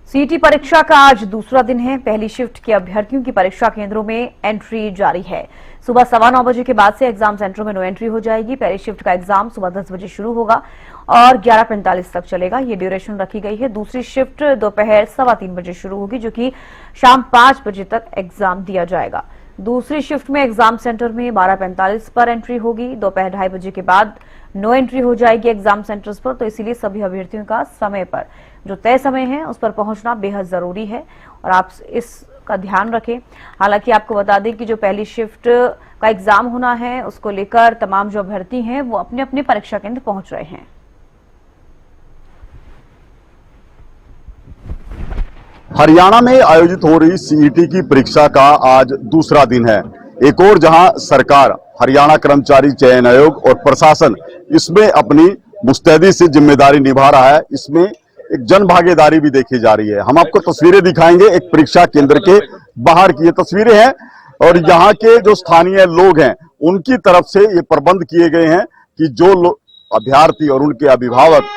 CET परीक्षा का आज दूसरा दिन है। पहली शिफ्ट के अभ्यर्थियों की परीक्षा केंद्रों में एंट्री जारी है। सुबह 9:15 बजे के बाद से एग्जाम सेंटरों में नो एंट्री हो जाएगी। पहली शिफ्ट का एग्जाम सुबह 10 बजे शुरू होगा और 11:45 तक चलेगा। ये ड्यूरेशन रखी गई है। दूसरी शिफ्ट दोपहर 3:15 बजे शुरू होगी, जो कि शाम 5 बजे तक एग्जाम दिया जाएगा। दूसरी शिफ्ट में एग्जाम सेंटर में 12:45 पर एंट्री होगी। दोपहर 2:30 बजे के बाद नो एंट्री हो जाएगी एग्जाम सेंटर्स पर। तो इसीलिए सभी अभ्यर्थियों का समय पर जो तय समय है उस पर पहुंचना बेहद जरूरी है और आप इसका ध्यान रखें। हालांकि आपको बता दें कि जो पहली शिफ्ट का एग्जाम होना है उसको लेकर तमाम जो अभ्यर्थी हैं वो अपने अपने परीक्षा केंद्र पहुंच रहे हैं। हरियाणा में आयोजित हो रही सीईटी की परीक्षा का आज दूसरा दिन है। एक और जहां सरकार, हरियाणा कर्मचारी चयन आयोग और प्रशासन इसमें अपनी मुस्तैदी से जिम्मेदारी निभा रहा है, इसमें एक जन भागीदारी भी देखी जा रही है। हम आपको तस्वीरें दिखाएंगे एक परीक्षा केंद्र के बाहर की। ये तस्वीरें हैं और यहाँ के जो स्थानीय लोग हैं उनकी तरफ से ये प्रबंध किए गए हैं कि जो अभ्यर्थी और उनके अभिभावक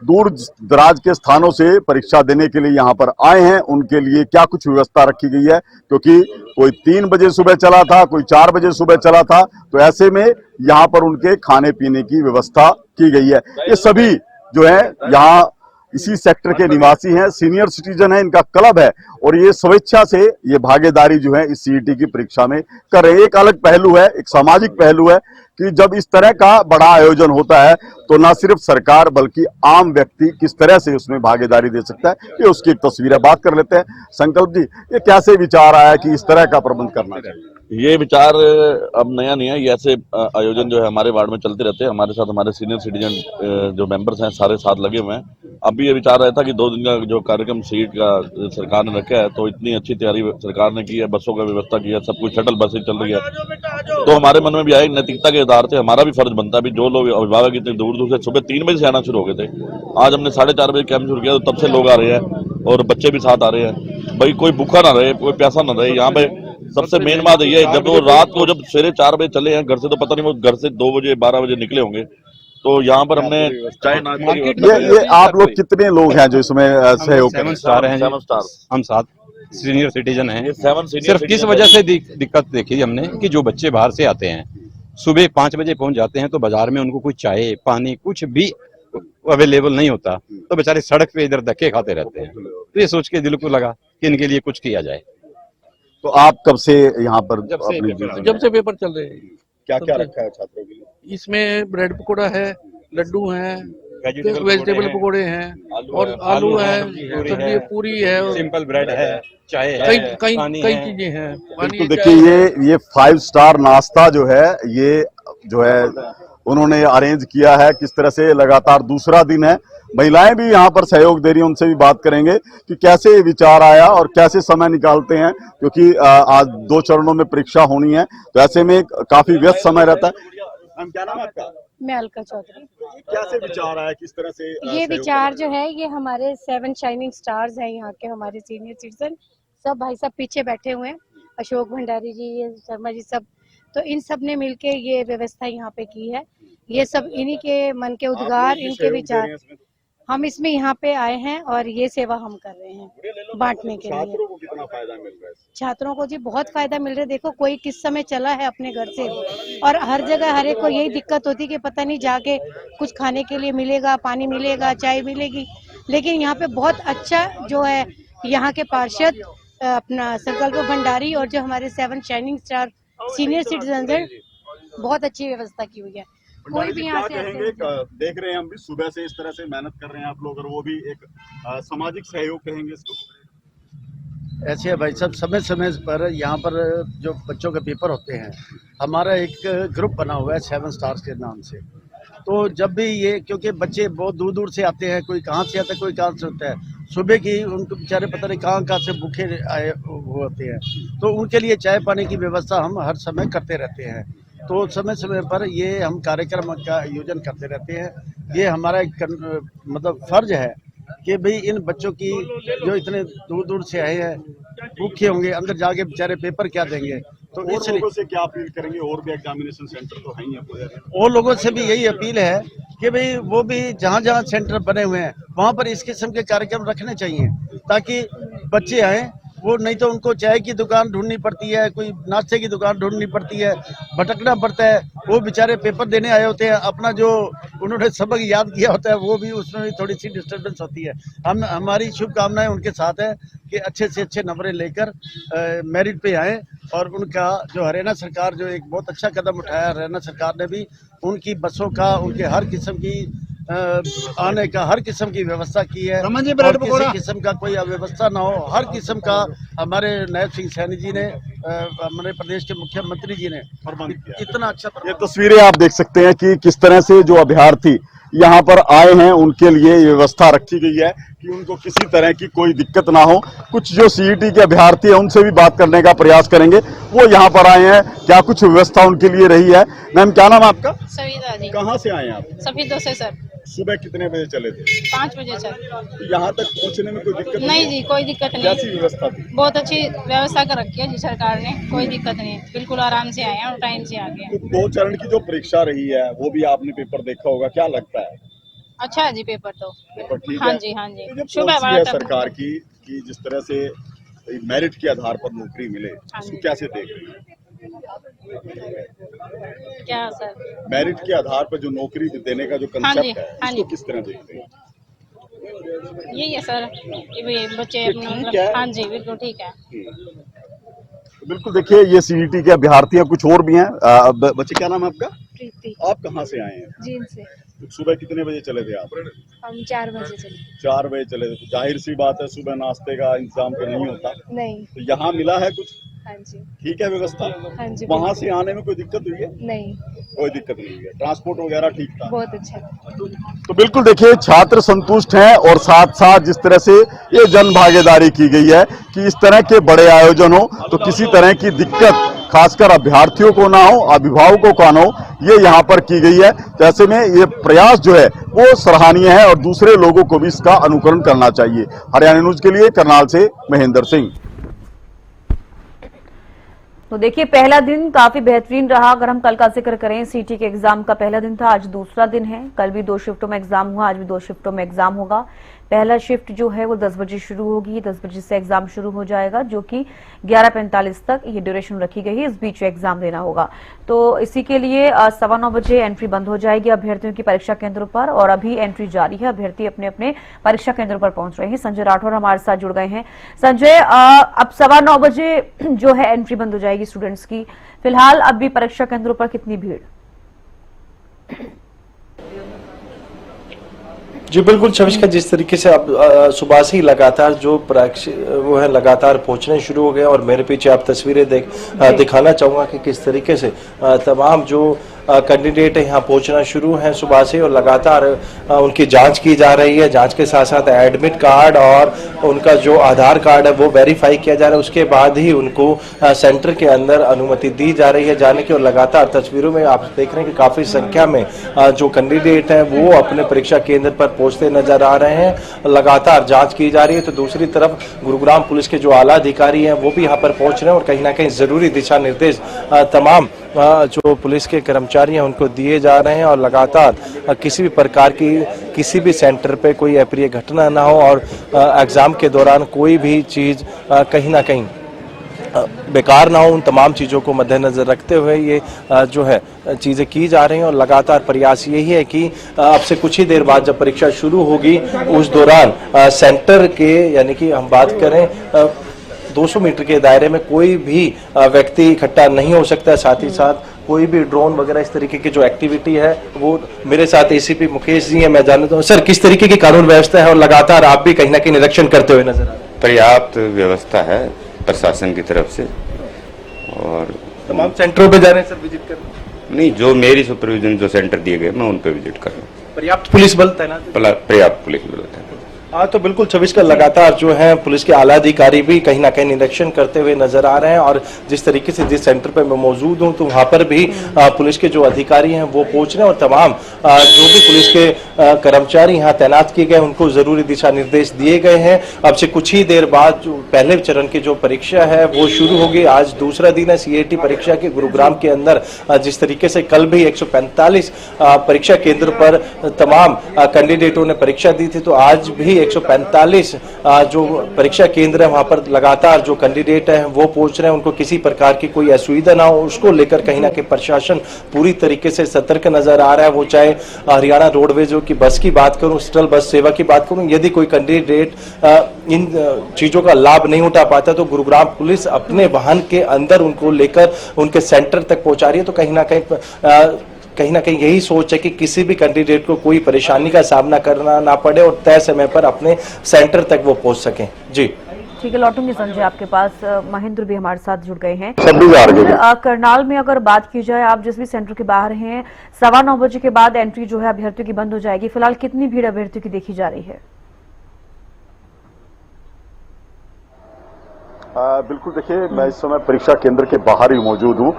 दूर दराज के स्थानों से परीक्षा देने के लिए यहाँ पर आए हैं उनके लिए क्या कुछ व्यवस्था रखी गई है, क्योंकि कोई 3 बजे सुबह चला था, कोई 4 बजे सुबह चला था, तो ऐसे में यहाँ पर उनके खाने पीने की व्यवस्था की गई है। ये सभी जो है यहाँ इसी सेक्टर के निवासी हैं, सीनियर सिटीजन है, इनका क्लब है और ये स्वेच्छा से ये भागीदारी जो है इस सीईटी की परीक्षा में कर रहे हैं। एक अलग पहलू है, एक सामाजिक पहलू है कि जब इस तरह का बड़ा आयोजन होता है तो ना सिर्फ सरकार बल्कि आम व्यक्ति किस तरह से उसमें भागीदारी दे सकता है, ये उसकी एक तस्वीर है। बात कर लेते हैं संकल्प जी, ये कैसे विचार आया कि इस तरह का प्रबंध करना चाहिए? ये विचार अब नया नहीं है, ये ऐसे आयोजन जो है हमारे वार्ड में चलते रहते हैं। हमारे साथ हमारे सीनियर सिटीजन जो मेंबर्स हैं सारे साथ लगे हुए हैं। अभी ये विचार आया था कि 2 दिन का जो कार्यक्रम सीट का सरकार ने रखा है, तो इतनी अच्छी तैयारी सरकार ने की है, बसों का व्यवस्था की है, सब कुछ शटल बसें चल रही है, तो हमारे मन में भी आई नैतिकता के आधार से हमारा भी फर्ज बनता है। अभी जो लोग अभिभावक इतने दूर दूर से सुबह 3 बजे से आना शुरू हो गए थे, आज हमने 4:30 बजे कैंप शुरू किया, तो तब से लोग आ रहे हैं और बच्चे भी साथ आ रहे हैं। भाई कोई भूखा ना रहे, कोई प्यासा ना रहे। यहाँ पे सबसे मेन बात ये है, जब वो रात को जब सवेरे 4 बजे चले हैं घर से, तो पता नहीं वो घर से 2 बजे 12 बजे निकले होंगे। तो यहाँ पर हमने चाय ये आप लोग कितने लोग हैं जो इसमें सहयोग कर रहे हैं? 7 स्टार हैं, हम 7 सीनियर सिटीजन हैं। सिर्फ किस वजह से दिक्कत देखी हमने कि जो बच्चे बाहर से आते हैं सुबह 5 बजे पहुंच जाते हैं, तो बाजार में उनको कोई चाय पानी कुछ भी अवेलेबल नहीं होता, तो बेचारे सड़क पे इधर धक्के खाते रहते हैं। तो ये सोच के दिल को लगा कि इनके लिए कुछ किया जाए। तो आप कब से यहाँ पर जब से पेपर चल रहे हैं। क्या क्या रखा है छात्रों के लिए? इसमें ब्रेड पकौड़ा है, लड्डू हैं, वेजिटेबल पकौड़े हैं और आलू है, सब्जी पूरी है, सिंपल ब्रेड है, चाय कई है, कई चीजें हैं। तो देखिए ये 5 स्टार नाश्ता जो है ये जो है उन्होंने अरेंज किया है। किस तरह से लगातार दूसरा दिन है, महिलाएं भी यहाँ पर सहयोग दे रही हैं, उनसे भी बात करेंगे कि कैसे ये विचार आया और कैसे समय निकालते हैं, क्योंकि आज 2 चरणों में परीक्षा होनी है, तो ऐसे में काफी व्यस्त समय रहता है। क्या नाम है आपका? मैं अलका चौधरी। कैसे विचार आया, किस तरह से ये विचार जो है ये हमारे 7 शाइनिंग स्टार्स हैं यहाँ के, हमारे सीनियर सिटीजन सब भाई साहब पीछे बैठे हुए हैं, अशोक भंडारी जी, ये शर्मा जी, सब, तो इन सब ने मिलके ये व्यवस्था यहाँ पे की है। ये सब इन्हीं के मन के उद्गार, इनके विचार, हम इसमें यहाँ पे आए हैं और ये सेवा हम कर रहे हैं बांटने के लिए। छात्रों को कितना फायदा मिल रहा है? छात्रों को जी बहुत फायदा मिल रहा है। देखो कोई किस समय चला है अपने घर से और हर जगह हर एक को यही दिक्कत होती है कि पता नहीं जाके कुछ खाने के लिए मिलेगा, पानी मिलेगा, चाय मिलेगी, लेकिन यहाँ पे बहुत अच्छा जो है यहाँ के पार्षद अपना संकल्प भंडारी और जो हमारे 7 शाइनिंग स्टार सीनियर सिटीजन है, बहुत अच्छी व्यवस्था की हुई है। कोई भी यहाँ से देख रहे हैं हम भी सुबह से इस तरह से मेहनत कर रहे हैं आप लोग, और वो भी एक सामाजिक सहयोग कहेंगे इसको। ऐसे है भाई साहब, समय समय पर यहाँ पर जो बच्चों के पेपर होते हैं, हमारा एक ग्रुप बना हुआ है 7 स्टार्स के नाम से। तो जब भी ये, क्योंकि बच्चे बहुत दूर दूर से आते हैं, कोई कहाँ से आता है, कोई कहाँ से होता है, सुबह की उनको बेचारे पता नहीं कहाँ से भूखे आए होते हैं, तो उनके लिए चाय पानी की व्यवस्था हम हर समय करते रहते हैं। तो समय समय पर ये हम कार्यक्रम का आयोजन करते रहते हैं। ये हमारा एक मतलब फर्ज है कि भाई इन बच्चों की जो इतने दूर दूर से आए हैं, भूखे होंगे, अंदर जाके बेचारे पेपर क्या देंगे, तो और इसलिए लोगों से क्या अपील करेंगे? और भी एग्जामिनेशन सेंटर तो है ही है। और लोगों से भी यही अपील है कि भाई वो भी जहाँ जहाँ सेंटर बने हुए हैं वहाँ पर इस किस्म के कार्यक्रम रखने चाहिए, ताकि बच्चे आए। वो नहीं तो उनको चाय की दुकान ढूंढनी पड़ती है, कोई नाश्ते की दुकान ढूंढनी पड़ती है, भटकना पड़ता है। वो बेचारे पेपर देने आए होते हैं, अपना जो उन्होंने सबक याद किया होता है वो भी उसमें भी थोड़ी सी डिस्टर्बेंस होती है। हमारी शुभकामनाएं उनके साथ है कि अच्छे से अच्छे नंबरें लेकर मेरिट पे आए। और उनका जो हरियाणा सरकार जो एक बहुत अच्छा कदम उठाया, हरियाणा सरकार ने भी उनकी बसों का, उनके हर किस्म की आने का हर किस्म की व्यवस्था की है। और किसी किस्म का कोई अव्यवस्था ना हो, हर किस्म का हमारे नायब सिंह सैनी जी ने, हमारे प्रदेश के मुख्यमंत्री जी ने इतना अच्छा। ये तस्वीरें आप देख सकते हैं कि किस तरह से जो अभ्यर्थी यहाँ पर आए हैं उनके लिए ये व्यवस्था रखी गई है कि उनको किसी तरह की कोई दिक्कत ना हो। कुछ जो सीईटी के अभ्यर्थी हैं उनसे भी बात करने का प्रयास करेंगे, वो यहाँ पर आए हैं, क्या कुछ व्यवस्था उनके लिए रही है। मैम, क्या नाम है आपका? सविता जी। कहाँ से आए हैं आप? सफीदों से सर। सुबह कितने बजे चले थे? 5 बजे सर। तो यहाँ तक पहुँचने में कोई दिक्कत नहीं जी, कोई दिक्कत नहीं। कैसी व्यवस्था थी? बहुत अच्छी व्यवस्था कर रखी है जी सरकार ने, कोई दिक्कत नहीं, बिल्कुल आराम से आए हैं और टाइम से आ गए। तो 2 चरण की जो परीक्षा रही है वो भी आपने पेपर देखा होगा, क्या लगता है? अच्छा है जी पेपर तो। पेपर ठीक हाँ है? जी, हाँ जी। तो जो सुबह पॉलिसी है बड़ा सरकार की कि जिस तरह से मेरिट के आधार पर नौकरी मिले, हाँ उसको जी। कैसे देख रहे हैं? क्या सर? मेरिट के आधार पर जो नौकरी देने का जो हाँ जी, कंसेप्ट है, हाँ इसको जी। किस तरह देखते हैं? यही है सर कि भाई बच्चे ठीक है। हाँ जी बिल्कुल ठीक है। तो बिल्कुल देखिए, ये सीईटी के अभ्यर्थी हैं, कुछ और भी हैं। बच्चे, क्या नाम है आपका? प्रीति। आप कहाँ से आए हैं? जीन से। तो सुबह कितने बजे चले थे आप? हम 4 बजे चले। 4 बजे चले थे। तो जाहिर सी बात है सुबह नाश्ते का इंतजाम तो नहीं होता, नहीं। तो यहाँ मिला है कुछ? हाँ जी। ठीक है व्यवस्था? हाँ जी। वहाँ से आने में कोई दिक्कत हुई है? नहीं, कोई दिक्कत नहीं है, ट्रांसपोर्ट वगैरह ठीक था? बहुत अच्छा। तो बिल्कुल देखिए, छात्र संतुष्ट हैं और साथ साथ जिस तरह से ये जन भागीदारी की गई है कि इस तरह के बड़े आयोजन हो तो किसी तरह की दिक्कत खासकर अभ्यर्थियों को ना हो, अभिभावकों को ना हो, ये यहाँ पर की गई है। जैसे में ये प्रयास जो है वो सराहनीय है और दूसरे लोगों को भी इसका अनुकरण करना चाहिए। हरियाणा न्यूज के लिए करनाल से महेंद्र सिंह। तो देखिए, पहला दिन काफी बेहतरीन रहा। अगर हम कल का जिक्र करें, सीटी के एग्जाम का पहला दिन था, आज दूसरा दिन है। कल भी 2 शिफ्टों में एग्जाम हुआ, आज भी 2 शिफ्टों में एग्जाम होगा। पहला शिफ्ट जो है वो 10 बजे शुरू होगी, 10 बजे से एग्जाम शुरू हो जाएगा, जो कि 11:45 तक ये ड्यूरेशन रखी गई है। इस बीच एग्जाम देना होगा, तो इसी के लिए 9:15 बजे एंट्री बंद हो जाएगी अभ्यर्थियों की परीक्षा केंद्रों पर, और अभी एंट्री जारी है। अभ्यर्थी अपने अपने परीक्षा केंद्रों पर पहुंच रहे हैं। संजय राठौर हमारे साथ जुड़ गए हैं। संजय, अब 9:15 बजे जो है एंट्री बंद हो जाएगी स्टूडेंट्स की। फिलहाल अभी परीक्षा केंद्रों पर कितनी भीड़? जी बिल्कुल शमिष्का, जिस तरीके से अब सुबह से ही लगातार जो वो है लगातार पहुंचने शुरू हो गए, और मेरे पीछे आप तस्वीरें दिखाना चाहूंगा कि किस तरीके से तमाम जो कैंडिडेट यहाँ पहुंचना शुरू हैं सुबह से, और लगातार उनकी जांच की जा रही है। जांच के साथ साथ एडमिट कार्ड और उनका जो आधार कार्ड है वो वेरीफाई किया जा रहा है। उसके बाद ही उनको सेंटर के अंदर अनुमति दी जा रही है जाने की। और लगातार तस्वीरों में आप देख रहे हैं कि काफी संख्या में जो कैंडिडेट हैं वो अपने परीक्षा केंद्र पर पहुंचते नजर आ रहे हैं। लगातार जाँच की जा रही है। तो दूसरी तरफ गुरुग्राम पुलिस के जो आला अधिकारी हैं वो भी यहाँ पर पहुंच रहे हैं, और कहीं ना कहीं जरूरी दिशा निर्देश तमाम जो पुलिस के कर्मचारी हैं उनको दिए जा रहे हैं, और लगातार किसी भी प्रकार की किसी भी सेंटर पे कोई अप्रिय घटना ना हो, और एग्जाम के दौरान कोई भी चीज कहीं ना कहीं बेकार ना हो। उन तमाम चीज़ों को मद्देनजर रखते हुए ये जो है चीज़ें की जा रही हैं, और लगातार प्रयास यही है कि अब से कुछ ही देर बाद जब परीक्षा शुरू होगी उस दौरान सेंटर के, यानी कि हम बात करें 200 मीटर के दायरे में कोई भी व्यक्ति इकट्ठा नहीं हो सकता। साथ ही साथ कोई भी ड्रोन वगैरह इस तरीके की जो एक्टिविटी है वो, मेरे साथ एसीपी मुकेश जी हैं, मैं जानता हूँ सर किस तरीके की कानून व्यवस्था है, और लगातार आप भी कहीं ना कहीं निरीक्षण करते हुए नजर आ रहे हैं। पर्याप्त व्यवस्था है प्रशासन की तरफ से, और तमाम सेंटरों पे जा रहे हैं सर विजिट करने? नहीं, जो मेरी सुपरविजन जो सेंटर दिए गए मैं उन पे विजिट कर रहा हूँ। पर्याप्त पुलिस बल तैनात? पर्याप्त पुलिस बल तैनात। हाँ, तो बिल्कुल 26 का लगातार जो है पुलिस के आला अधिकारी भी कहीं ना कहीं निरीक्षण करते हुए नजर आ रहे हैं, और जिस तरीके से जिस सेंटर पे मैं मौजूद हूँ तो वहाँ पर भी पुलिस के जो अधिकारी हैं वो पहुंच रहे हैं, और तमाम जो भी पुलिस के कर्मचारी यहाँ तैनात किए गए उनको जरूरी दिशा निर्देश दिए गए हैं। अब से कुछ ही देर बाद जो पहले चरण की जो परीक्षा है वो शुरू होगी। आज दूसरा दिन है CAT परीक्षा के गुरुग्राम के अंदर। जिस तरीके से कल भी 145 परीक्षा केंद्र पर तमाम कैंडिडेटों ने परीक्षा दी थी, तो आज भी 145 जो परीक्षा केंद्र है वहां पर लगातार जो कैंडिडेट हैं वो पहुंच रहे हैं। उनको किसी प्रकार की कोई असुविधा ना हो, उसको लेकर कहीं ना कहीं प्रशासन पूरी तरीके से सतर्क नजर आ रहा है। वो चाहे हरियाणा रोडवेज की बस की बात करूं, शटल बस सेवा की बात करूं, यदि कोई कैंडिडेट इन चीजों का लाभ नहीं उठा पाता तो गुरुग्राम पुलिस अपने वाहन के अंदर उनको लेकर उनके सेंटर तक पहुंचा रही है। तो कहीं ना कहीं यही सोच है कि किसी भी कैंडिडेट को कोई परेशानी का सामना करना ना पड़े और तय समय पर अपने सेंटर तक वो पहुंच सकें। जी ठीक है, लौटूंगी संजय आपके पास। महेंद्र भी हमारे साथ जुड़ गए हैं। करनाल में अगर बात की जाए, आप जिस भी सेंटर के बाहर हैं, 9:15 बजे के बाद एंट्री जो है अभ्यर्थियों की बंद हो जाएगी। फिलहाल कितनी भीड़ अभ्यर्थियों की देखी जा रही है? बिल्कुल, देखिए मैं इस समय परीक्षा केंद्र के बाहर ही मौजूद हूं,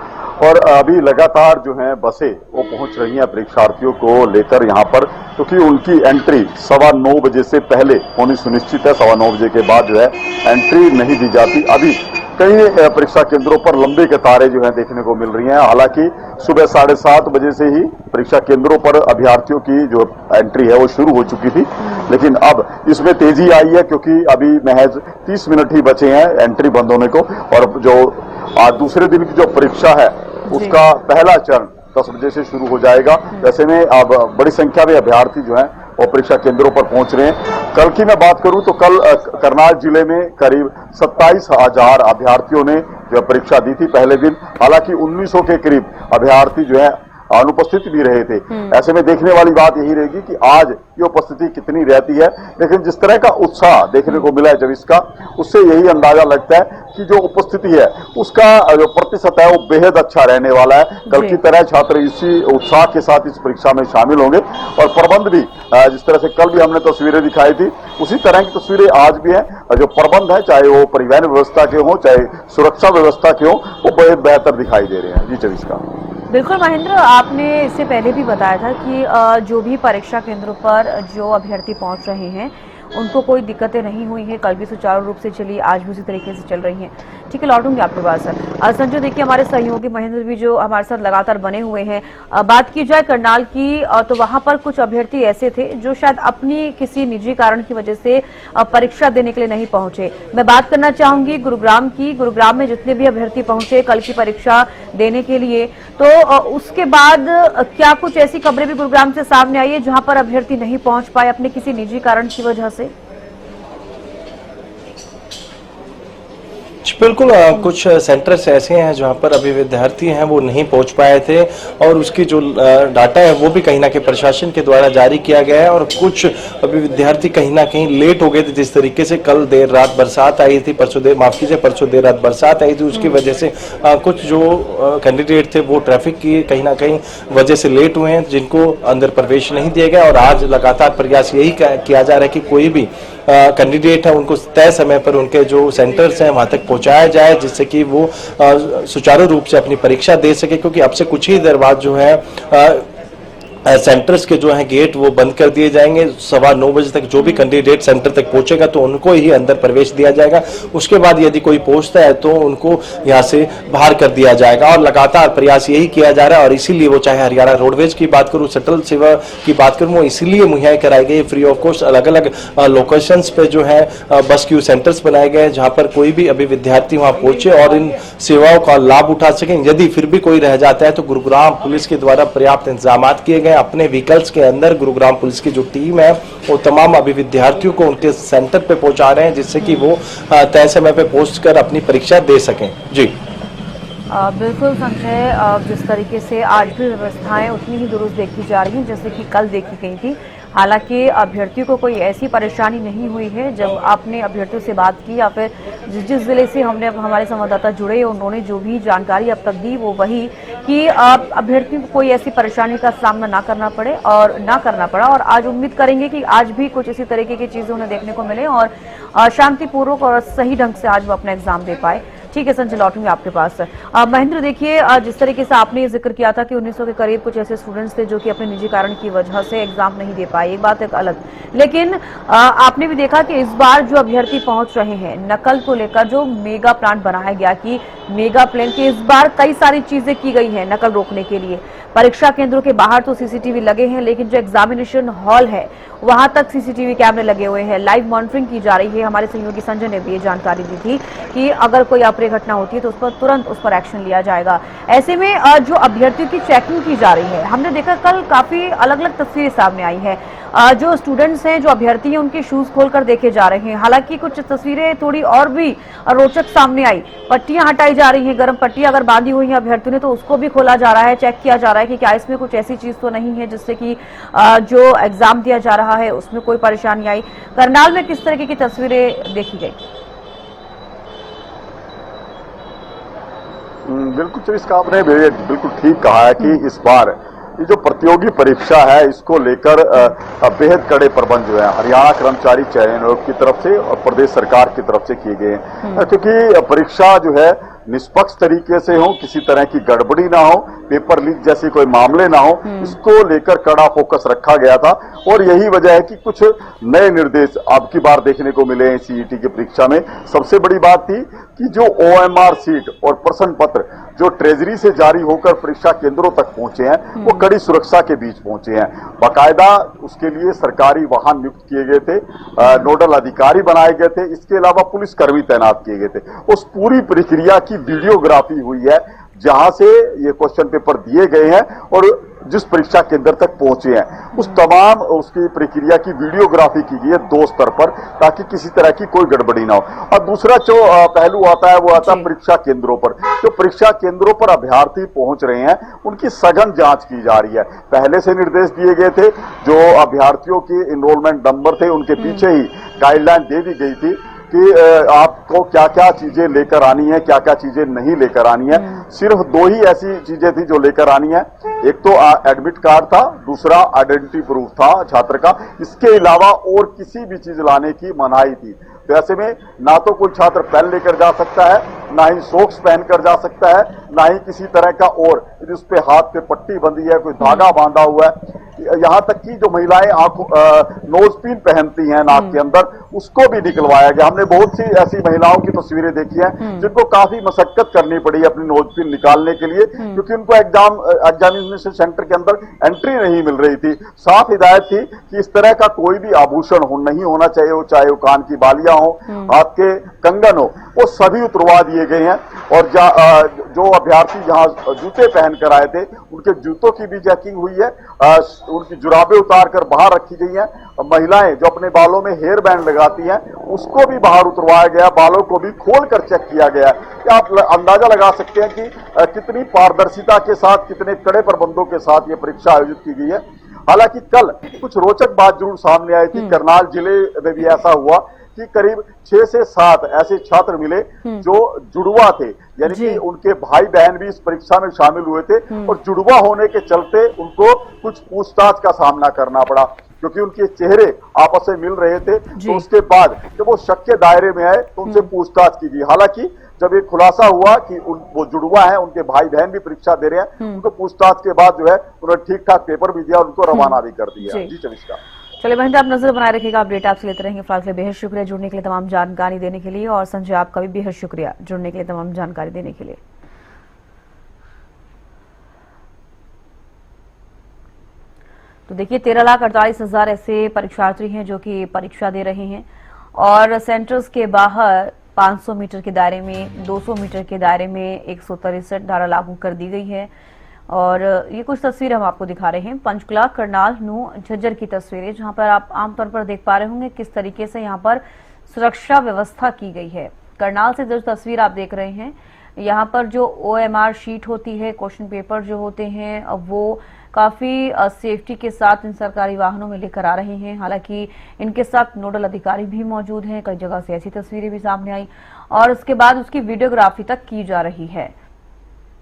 और अभी लगातार जो है बसें वो पहुंच रही हैं परीक्षार्थियों को लेकर यहां पर, क्योंकि उनकी एंट्री 9:15 बजे से पहले होनी सुनिश्चित है। 9:15 बजे के बाद जो है एंट्री नहीं दी जाती। अभी कई परीक्षा केंद्रों पर लंबी कतारें जो है देखने को मिल रही हैं। हालांकि सुबह 7:30 बजे से ही परीक्षा केंद्रों पर अभ्यर्थियों की जो एंट्री है वो शुरू हो चुकी थी, लेकिन अब इसमें तेजी आई है क्योंकि अभी महज 30 मिनट ही बचे हैं एंट्री बंद होने को। और जो आज दूसरे दिन की जो परीक्षा है उसका पहला चरण 10 बजे से शुरू हो जाएगा। ऐसे में अब बड़ी संख्या में अभ्यर्थी जो है वो परीक्षा केंद्रों पर पहुंच रहे हैं। कल की मैं बात करूं तो कल करनाल जिले में करीब 27,000 अभ्यर्थियों ने जो परीक्षा दी थी पहले दिन। हालांकि 1900 के करीब अभ्यर्थी जो है अनुपस्थित भी रहे थे। ऐसे में देखने वाली बात यही रहेगी कि आज ये उपस्थिति कितनी रहती है, लेकिन जिस तरह का उत्साह देखने को मिला है जब इसका, उससे यही अंदाजा लगता है कि जो उपस्थिति है उसका जो प्रतिशत है वो बेहद अच्छा रहने वाला है। कल की तरह छात्र इसी उत्साह के साथ इस परीक्षा में शामिल होंगे, और प्रबंध भी जिस तरह से कल भी हमने तस्वीरें दिखाई थी उसी तरह की तस्वीरें आज भी हैं। जो प्रबंध है, चाहे वो परिवहन व्यवस्था के हों चाहे सुरक्षा व्यवस्था के हों, वो बेहद बेहतर दिखाई दे रहे हैं। जी 24 का बिल्कुल महेंद्र, आपने इससे पहले भी बताया था कि जो भी परीक्षा केंद्रों पर जो अभ्यर्थी पहुंच रहे हैं उनको कोई दिक्कतें नहीं हुई हैं, कल भी सुचारू रूप से चली, आज भी उसी तरीके से चल रही हैं। ठीक है, लौटूंगी आपके पास सर। संजय, देखिए हमारे सहयोगी महेंद्र भी जो हमारे साथ लगातार बने हुए हैं। बात की जाए करनाल की, तो वहां पर कुछ अभ्यर्थी ऐसे थे जो शायद अपनी किसी निजी कारण की वजह से परीक्षा देने के लिए नहीं पहुंचे। मैं बात करना चाहूंगी गुरुग्राम की। गुरुग्राम में जितने भी अभ्यर्थी पहुंचे कल की परीक्षा देने के लिए, तो उसके बाद क्या कुछ ऐसी खबरें भी गुरुग्राम से सामने आई है जहां पर अभ्यर्थी नहीं पहुंच पाए अपने किसी निजी कारण की वजह से? बिल्कुल, कुछ सेंटर्स ऐसे हैं जहां पर अभी विद्यार्थी हैं वो नहीं पहुंच पाए थे, और उसकी जो डाटा है वो भी कहीं ना कहीं प्रशासन के द्वारा जारी किया गया है। और कुछ अभी विद्यार्थी कहीं ना कहीं लेट हो गए थे। जिस तरीके से कल देर रात बरसात आई थी, परसों देर रात बरसात आई थी, उसकी वजह से कुछ जो कैंडिडेट थे वो ट्रैफिक की कहीं ना कहीं वजह से लेट हुए हैं, जिनको अंदर प्रवेश नहीं दिया गया। और आज लगातार प्रयास यही किया जा रहा है कि कोई भी कैंडिडेट है उनको तय समय पर उनके जो सेंटर्स हैं वहां तक पहुंचाया जाए, जिससे कि वो सुचारू रूप से अपनी परीक्षा दे सके। क्योंकि अब से कुछ ही देर बाद जो है सेंटर्स के जो है गेट वो बंद कर दिए जाएंगे। 9:15 बजे तक जो भी कैंडिडेट सेंटर तक पहुंचेगा तो उनको ही अंदर प्रवेश दिया जाएगा। उसके बाद यदि कोई पहुंचता है तो उनको यहां से बाहर कर दिया जाएगा। और लगातार प्रयास यही किया जा रहा है, और इसीलिए वो चाहे हरियाणा रोडवेज की बात करूं, शटल सेवा की बात करूं, वो इसीलिए मुहैया कराई गई फ्री ऑफ कॉस्ट। अलग अलग लोकेशंस पे जो है बस क्यू सेंटर्स बनाए गए जहां पर कोई भी अभी विद्यार्थी वहां पहुंचे और इन सेवाओं का लाभ उठा सकें। यदि फिर भी कोई रह जाता है तो गुरुग्राम पुलिस के द्वारा पर्याप्त इंतजाम किए गए। अपने व्हीकल्स के अंदर गुरुग्राम पुलिस की जो टीम है वो तमाम अभी विद्यार्थियों को उनके सेंटर पे पहुंचा रहे हैं, जिससे कि वो तय समय पे पहुंचकर अपनी परीक्षा दे सकें। जी बिल्कुल संजय, जिस तरीके से आज भी व्यवस्थाएं उतनी ही दुरुस्त देखी जा रही हैं जैसे कि कल देखी गई थी। हालांकि अभ्यर्थियों को कोई ऐसी परेशानी नहीं हुई है। जब आपने अभ्यर्थियों से बात की या फिर जिस जिले से हमने हमारे संवाददाता जुड़े, उन्होंने जो भी जानकारी अब तक दी वो वही कि अभ्यर्थियों को कोई ऐसी परेशानी का सामना ना करना पड़ा और आज उम्मीद करेंगे कि आज भी कुछ इसी तरीके की चीजें उन्हें देखने को मिले और शांतिपूर्वक और सही ढंग से आज वो अपना एग्जाम दे पाए। ठीक है संजय, लौटूंगी आपके पास। महेंद्र, देखिए जिस तरीके से आपने जिक्र किया था कि 1900 के करीब कुछ ऐसे स्टूडेंट्स थे जो कि अपने निजी कारण की वजह से एग्जाम नहीं दे पाए, एक बात एक अलग, लेकिन आपने भी देखा कि इस बार जो अभ्यर्थी पहुंच रहे हैं नकल को लेकर जो मेगा प्लान बनाया गया कि मेगा प्लान की इस बार कई सारी चीजें की गई हैं नकल रोकने के लिए। परीक्षा केंद्रों के बाहर तो सीसीटीवी लगे हैं, लेकिन जो एग्जामिनेशन हॉल है वहां तक सीसीटीवी कैमरे लगे हुए हैं, लाइव मॉनिटरिंग की जा रही है। हमारे सहयोगी संजय ने भी ये जानकारी दी थी कि अगर कोई अप्रिय घटना होती है तो उस पर तुरंत उस पर एक्शन लिया जाएगा। ऐसे में जो अभ्यर्थियों की चेकिंग की जा रही है, हमने देखा कल काफी अलग अलग तस्वीरें सामने आई है। जो स्टूडेंट्स हैं, जो अभ्यर्थी हैं, उनके शूज खोलकर देखे जा रहे हैं। हालांकि कुछ तस्वीरें थोड़ी और भी रोचक सामने आई, पट्टियां हटाई जा रही हैं, गर्म पट्टियां अगर बांधी हुई हैं अभ्यर्थियों ने तो उसको भी खोला जा रहा है, चेक किया जा रहा है कि क्या इसमें कुछ ऐसी चीज तो नहीं है जिससे कि जो एग्जाम दिया जा रहा है उसमें कोई परेशानी आई। करनाल में किस तरीके की तस्वीरें देखी गई? बिल्कुल चविष्का, आपने बिल्कुल ठीक कहा है कि इस बार ये जो प्रतियोगी परीक्षा है इसको लेकर बेहद कड़े प्रबंध जो है हरियाणा कर्मचारी चयन आयोग की तरफ से और प्रदेश सरकार की तरफ से किए गए हैं, क्योंकि परीक्षा जो है निष्पक्ष तरीके से हो, किसी तरह की गड़बड़ी ना हो, पेपर लीक जैसे कोई मामले ना हो, इसको लेकर कड़ा फोकस रखा गया था। और यही वजह है कि कुछ नए निर्देश अब की बार देखने को मिले हैं सीईटी की परीक्षा में। सबसे बड़ी बात थी कि जो OMR सीट और प्रश्न पत्र जो ट्रेजरी से जारी होकर परीक्षा केंद्रों तक पहुंचे हैं वो कड़ी सुरक्षा के बीच पहुंचे हैं। बाकायदा उसके लिए सरकारी वाहन नियुक्त किए गए थे, नोडल अधिकारी बनाए गए थे, इसके अलावा पुलिसकर्मी तैनात किए गए थे। उस पूरी प्रक्रिया की वीडियोग्राफी हुई है जहां से ये क्वेश्चन पेपर दिए गए हैं और जिस परीक्षा केंद्र तक पहुंचे हैं उस तमाम उसकी प्रक्रिया की वीडियोग्राफी की गई है 2 स्तर पर, ताकि किसी तरह की कोई गड़बड़ी ना हो। और दूसरा जो पहलू आता है वो आता है परीक्षा केंद्रों पर। जो परीक्षा केंद्रों पर अभ्यर्थी पहुंच रहे हैं उनकी सघन जांच की जा रही है। पहले से निर्देश दिए गए थे, जो अभ्यर्थियों के इनरोलमेंट नंबर थे उनके पीछे ही गाइडलाइन दे दी गई थी कि आपको क्या क्या चीजें लेकर आनी है, क्या क्या चीजें नहीं लेकर आनी है। सिर्फ 2 ही ऐसी चीजें थी जो लेकर आनी है, एक तो एडमिट कार्ड था, दूसरा आइडेंटिटी प्रूफ था छात्र का। इसके अलावा और किसी भी चीज लाने की मनाही थी। तो ऐसे में ना तो कोई छात्र पेन लेकर जा सकता है, ना ही सॉक्स पहन कर जा सकता है, ना ही किसी तरह का और जिस पे हाथ पे पट्टी बंधी है, कोई धागा बांधा हुआ है। यहाँ तक कि जो महिलाएं नोज पिन पहनती हैं नाक के अंदर, उसको भी निकलवाया गया। हमने बहुत सी ऐसी महिलाओं की तस्वीरें देखी हैं जिनको काफी मशक्कत करनी पड़ी अपनी नोज पिन निकालने के लिए, क्योंकि उनको एग्जामिनेशन सेंटर के अंदर एंट्री नहीं मिल रही थी। साफ हिदायत थी कि इस तरह का कोई भी आभूषण नहीं होना चाहिए, वो चाहे वो कान की बालियां हो, हाथ के कंगन हो, वो सभी उतरवा दिए गए हैं। और जो अभ्यर्थी जहां जूते पहन कर आए थे उनके जूतों की भी चेकिंग हुई है, उनकी जुराबें उतार कर बाहर रखी गई हैं। महिलाएं जो अपने बालों में हेयर बैंड लगाती हैं उसको भी बाहर उतरवाया गया, बालों को भी खोल कर चेक किया गया। क्या आप अंदाजा लगा सकते हैं कि कितनी पारदर्शिता के साथ, कितने कड़े प्रबंधों के साथ ये परीक्षा आयोजित की गई है। हालांकि कल कुछ रोचक बात जरूर सामने आई थी। करनाल जिले में भी ऐसा हुआ कि करीब 6 से 7 ऐसे छात्र मिले जो जुड़वा थे, यानी कि उनके भाई बहन भी इस परीक्षा में शामिल हुए थे और जुड़वा होने के चलते उनको कुछ पूछताछ का सामना करना पड़ा, क्योंकि उनके चेहरे आपस में मिल रहे थे। तो उसके बाद जब वो शक के दायरे में आए तो उनसे पूछताछ की गई। हालांकि जब ये खुलासा हुआ कि वो जुड़वा है, उनके भाई बहन भी परीक्षा दे रहे हैं, उनको पूछताछ के बाद जो है उन्होंने ठीक ठाक पेपर भी दिया, उनको रवाना भी कर दिया। जी चविष्का। चलिए महेंद्र, आप नजर बनाए रखिएगा, अपडेट आपसे लेते रहेंगे। फिलहाल बेहद शुक्रिया जुड़ने के लिए, तमाम जानकारी देने के लिए। और संजय, आपका भी बेहद शुक्रिया जुड़ने के लिए, तमाम जानकारी देने के लिए। तो देखिए 13,48,000 ऐसे परीक्षार्थी हैं जो कि परीक्षा दे रहे हैं और सेंटर्स के बाहर 500 मीटर के दायरे में, 200 मीटर के दायरे में 163 धारा लागू कर दी गई है। और ये कुछ तस्वीर हम आपको दिखा रहे हैं, पंचकुला, करनाल, नूंह, झज्जर की तस्वीरें, जहां पर आप आमतौर पर देख पा रहे होंगे किस तरीके से यहां पर सुरक्षा व्यवस्था की गई है। करनाल से जो तस्वीर आप देख रहे हैं यहाँ पर जो OMR शीट होती है, क्वेश्चन पेपर जो होते हैं, वो काफी सेफ्टी के साथ इन सरकारी वाहनों में लेकर आ रहे हैं। हालांकि इनके साथ नोडल अधिकारी भी मौजूद हैं। कई जगह से ऐसी तस्वीरें भी सामने आई और उसके बाद उसकी वीडियोग्राफी तक की जा रही है।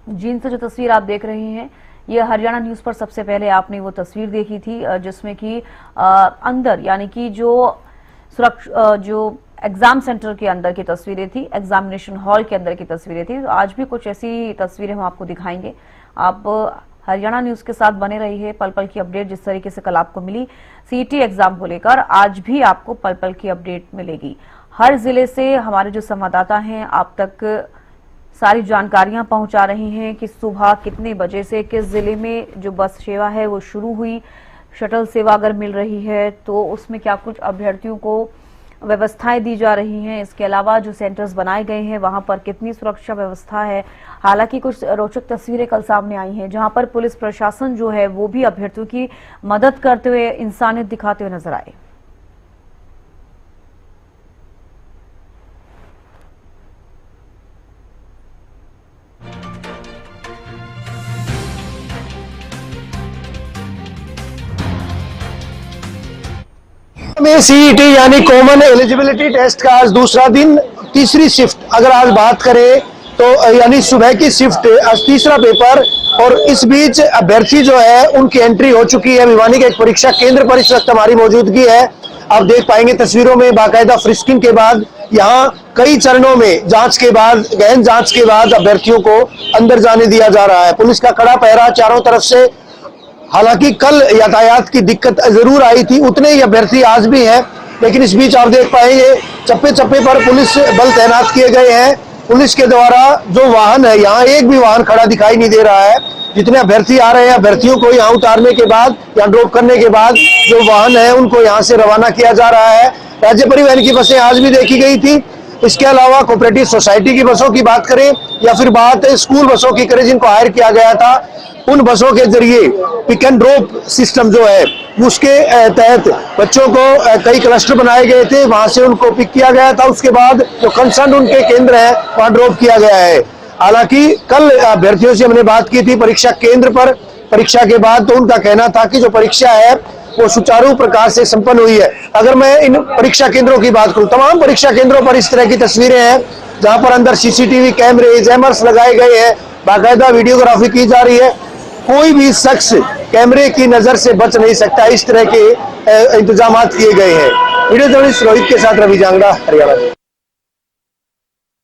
जींद से जो तस्वीर आप देख रहे हैं, ये हरियाणा न्यूज पर सबसे पहले आपने वो तस्वीर देखी थी जिसमें कि अंदर यानी कि जो एग्जाम सेंटर के अंदर की तस्वीरें थी, एग्जामिनेशन हॉल के अंदर की तस्वीरें थी। तो आज भी कुछ ऐसी तस्वीरें हम आपको दिखाएंगे। आप हरियाणा न्यूज के साथ बने रहिए। पल पल की अपडेट जिस तरीके से कल आपको मिली सीईटी एग्जाम को लेकर, आज भी आपको पल पल की अपडेट मिलेगी। हर जिले से हमारे जो संवाददाता हैं आप तक सारी जानकारियां पहुंचा रहे हैं कि सुबह कितने बजे से किस जिले में जो बस सेवा है वो शुरू हुई, शटल सेवा अगर मिल रही है तो उसमें क्या कुछ अभ्यर्थियों को व्यवस्थाएं दी जा रही हैं। इसके अलावा जो सेंटर्स बनाए गए हैं वहां पर कितनी सुरक्षा व्यवस्था है। हालांकि कुछ रोचक तस्वीरें कल सामने आई हैं जहां पर पुलिस प्रशासन जो है वो भी अभ्यर्थियों की मदद करते हुए, इंसानियत दिखाते हुए नजर आए। में सीईटी यानी कॉमन एलिजिबिलिटी टेस्ट का आज दूसरा दिन, तीसरी शिफ्ट अगर आज बात करें तो यानी सुबह की शिफ्ट आज तीसरा पेपर। और इस बीच अभ्यर्थी जो है उनकी एंट्री हो चुकी है। भिवानी के एक परीक्षा केंद्र पर इस वक्त हमारी मौजूदगी है। आप देख पाएंगे तस्वीरों में बाकायदा फ्रिस्किंग के बाद यहाँ कई चरणों में जांच के बाद, गहन जांच के बाद अभ्यर्थियों को अंदर जाने दिया जा रहा है। पुलिस का कड़ा पहरा चारों तरफ से। हालांकि कल यातायात की दिक्कत जरूर आई थी, उतने ही अभ्यर्थी आज भी हैं, लेकिन इस बीच आप देख पाएंगे चप्पे चप्पे पर पुलिस बल तैनात किए गए हैं। पुलिस के द्वारा जो वाहन है, यहाँ एक भी वाहन खड़ा दिखाई नहीं दे रहा है। जितने अभ्यर्थी आ रहे हैं, अभ्यर्थियों को यहाँ उतारने के बाद या ड्रॉप करने के बाद जो वाहन है उनको यहाँ से रवाना किया जा रहा है। राज्य परिवहन की बसें आज भी देखी गई थी। इसके अलावा कोऑपरेटिव सोसाइटी की बसों की बात करें या फिर बात स्कूल बसों की करें जिनको हायर किया गया था, उन बसों के जरिए पिक एंड ड्रॉप सिस्टम जो है उसके तहत बच्चों को कई क्लस्टर बनाए गए थे, वहां से उनको पिक किया गया था। उसके बाद जो कंसर्न उनके केंद्र है वहां ड्रॉप किया गया है। हालांकि कल अभ्यर्थियों से हमने बात की थी परीक्षा केंद्र पर, परीक्षा के बाद तो उनका कहना था कि जो परीक्षा है वो सुचारू प्रकार से संपन्न हुई है। अगर मैं इन परीक्षा केंद्रों की बात करूं, तमाम परीक्षा केंद्रों पर इस तरह की तस्वीरें हैं जहां पर अंदर सीसीटीवी कैमरे, जैमर्स लगाए गए हैं, बाकायदा वीडियोग्राफी की जा रही है। कोई भी शख्स कैमरे की नजर से बच नहीं सकता, इस तरह के इंतजाम किए गए हैं। वीडियो जर्नलिस्ट रोहित के साथ रवि जांगड़ा, हरियाणा।